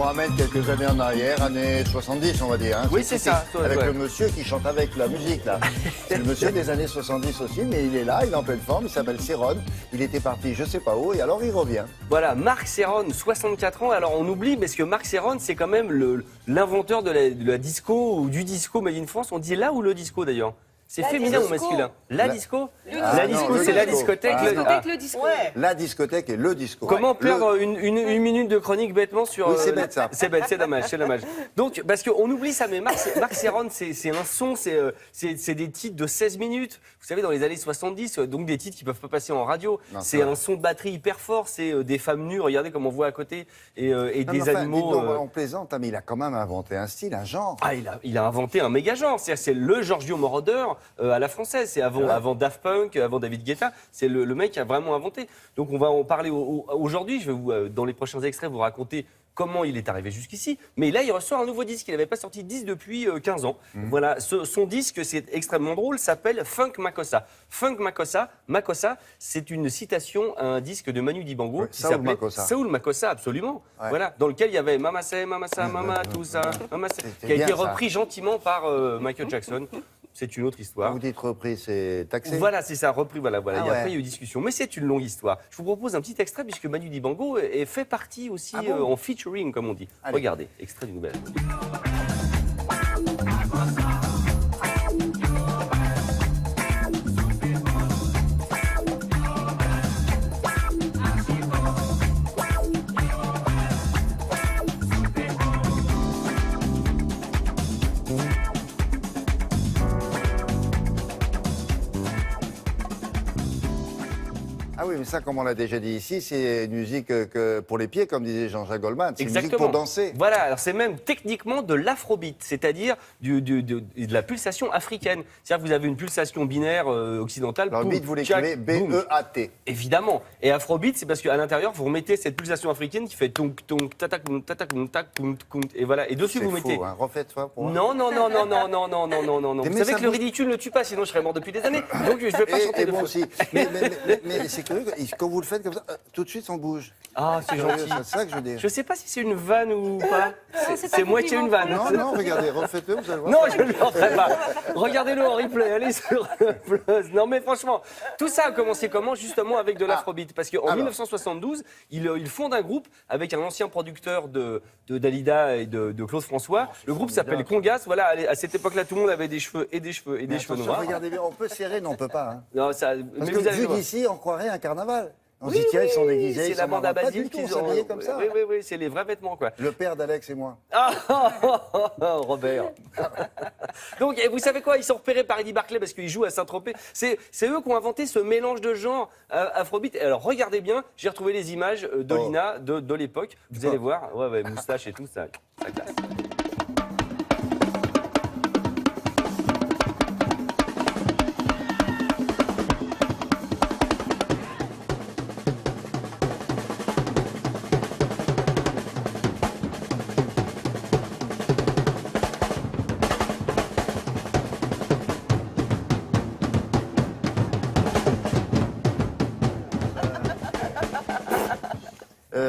ramène quelques années en arrière, années 70 on va dire. Hein. Oui, c'est ça. Avec le monsieur qui chante avec la musique là. C'est le monsieur des années 70 aussi, mais il est là, il est en pleine forme, il s'appelle Serron. Il était parti je sais pas où et alors il revient. Voilà, Marc Serron, 64 ans. Alors on oublie parce que Marc Serron, c'est quand même l'inventeur de la disco ou du disco made in France. On dit là ou le disco d'ailleurs? C'est féminin ou masculin? La disco? La disco, c'est la discothèque. Le disco. Ouais. La discothèque et le disco. Comment perdre une minute de chronique bêtement sur... Oui, c'est bête ça. C'est bête, c'est dommage, c'est dommage. Donc, parce qu'on oublie ça, mais Marc Serron, c'est un son, c'est des titres de 16 minutes. Vous savez, dans les années 70, donc des titres qui ne peuvent pas passer en radio. C'est un son de batterie hyper fort, c'est des femmes nues, regardez comme on voit à côté, et des animaux... On plaisante, mais il a quand même inventé un style, un genre. Ah, il a inventé un méga genre. C'est le Giorgio Moroder à la française. C'est avant Daft Punk, avant David Guetta. C'est le mec qui a vraiment inventé. Donc on va en parler aujourd'hui. Je vais vous, dans les prochains extraits, vous raconter comment il est arrivé jusqu'ici. Mais là, il ressort un nouveau disque. Il n'avait pas sorti de disque depuis 15 ans. Voilà, son disque, c'est extrêmement drôle, s'appelle Funk Makossa. Funk Makossa, c'est une citation à un disque de Manu Dibango qui s'appelait Saoul Makossa, absolument. Ouais. Voilà, dans lequel il y avait Mama Say, Mama Sa, Mama, tout ça, Mama Say, qui a été repris gentiment par Michael Jackson. C'est une autre histoire. Vous dites repris, c'est taxé. Voilà, c'est ça, repris, voilà. Ah et après, il y a eu discussion. Mais c'est une longue histoire. Je vous propose un petit extrait, puisque Manu Dibango fait partie aussi en featuring, comme on dit. Allez. Regardez, extrait du nouvel album. Ah oui, mais ça, comme on l'a déjà dit ici, c'est une musique pour les pieds, comme disait Jean-Jacques Goldman. C'est une musique pour danser. Voilà, alors c'est même techniquement de l'afrobeat, c'est-à-dire de la pulsation africaine. C'est-à-dire que vous avez une pulsation binaire occidentale. Alors, beat, vous l'écrivez B-E-A-T. Évidemment. Et afrobeat, c'est parce qu'à l'intérieur, vous remettez cette pulsation africaine qui fait tonk, tonk, tatak, tatak, tatak, tonk, et voilà. Et dessus, vous mettez. Hein. Refaites-toi pour moi. Non. Vous savez que le ridicule ne tue pas, sinon je serais mort depuis des années. Donc je ne vais pas chanter de moi aussi. Mais c'est curieux, quand vous le faites comme ça, tout de suite on bouge. Ah, c'est gentil. C'est ça que je veux dire. Je ne sais pas si c'est une vanne ou pas. C'est moitié une vanne. Non, regardez, refaites-le, vous allez voir. Non, je ne le referai pas. Regardez-le en replay, allez sur Plus. Non, mais franchement, tout ça a commencé comment? Justement avec de l'afrobeat. Parce qu'en 1972, il fonde un groupe avec un ancien producteur de Dalida et de Claude François. Le groupe s'appelle Congas. Voilà, à cette époque-là, tout le monde avait des cheveux et des cheveux et des cheveux noirs. Regardez bien, on peut serrer, non, on ne peut pas. Hein. Non, ça, parce que vu d'ici, on croirait un carnaval. On se dit, tiens, ils sont déguisés. C'est la bande à Basile qui sont habillés comme ça. Oui, c'est les vrais vêtements, quoi. Le père d'Alex et moi. Robert. Donc, vous savez quoi? Ils sont repérés par Eddie Barclay parce qu'ils jouent à Saint-Tropez. C'est eux qui ont inventé ce mélange de genres afrobeat. Alors, regardez bien, j'ai retrouvé les images d'Olina de l'époque. Vous allez voir, moustache et tout, ça classe.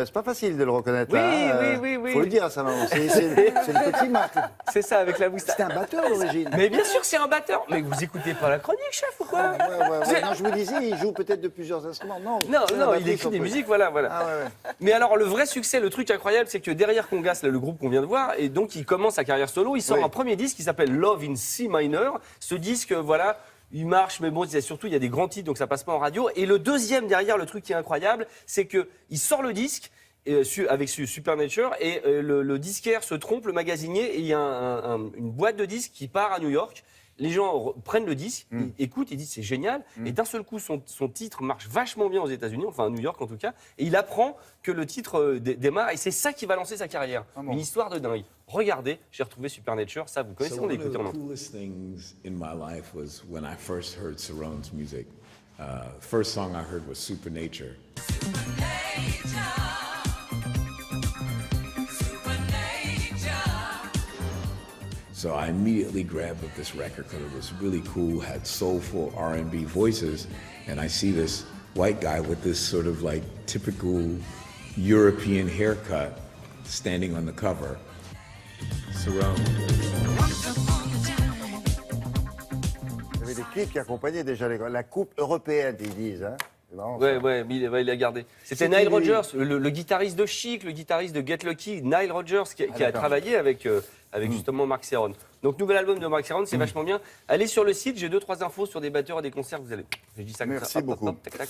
C'est pas facile de le reconnaître. Oui. Faut le dire à sa maman. C'est le petit Marc. C'est ça, avec la moustache. C'était un batteur d'origine. Mais bien sûr, c'est un batteur. Mais vous écoutez pas la chronique, chef, ou quoi? Ouais. Non, je vous disais, il joue peut-être de plusieurs instruments. Non, il écrit des musiques, voilà. Ah, ouais. Mais alors, le vrai succès, le truc incroyable, c'est que derrière Congas, le groupe qu'on vient de voir, et donc il commence sa carrière solo, il sort un premier disque qui s'appelle Love in C Minor. Ce disque, voilà. Il marche, mais bon, surtout, il y a des grands titres, donc ça passe pas en radio. Et le deuxième derrière, le truc qui est incroyable, c'est qu'il sort le disque avec Supernature et le disquaire se trompe, le magasinier, et il y a une boîte de disques qui part à New York. Les gens prennent le disque, ils écoutent, ils disent c'est génial, et d'un seul coup son titre marche vachement bien aux États-Unis, enfin à New York en tout cas, et il apprend que le titre démarre, et c'est ça qui va lancer sa carrière. Une histoire de dingue. Regardez, j'ai retrouvé Supernature, ça vous connaissez, on l'écoute en One of the coolest things in my life was when I first heard Cerrone's music. First song I heard was Supernature. So I immediately grabbed up this record because it was really cool, had soulful R&B voices, and I see this white guy with this sort of like typical European haircut standing on the cover. Cerrone. Il y avait des clips qui accompagnaient déjà la coupe européenne, ils disent. Hein. Ouais, mais il a gardé. C'était Nile Rodgers, le guitariste de Chic, le guitariste de Get Lucky, Nile Rodgers, qui a travaillé avec justement Marc Serron. Donc, nouvel album de Marc Serron, c'est vachement bien. Allez sur le site, j'ai 2-3 infos sur des batteurs et des concerts. Vous allez. Je dis ça comme ça. Merci beaucoup. Tac, tac.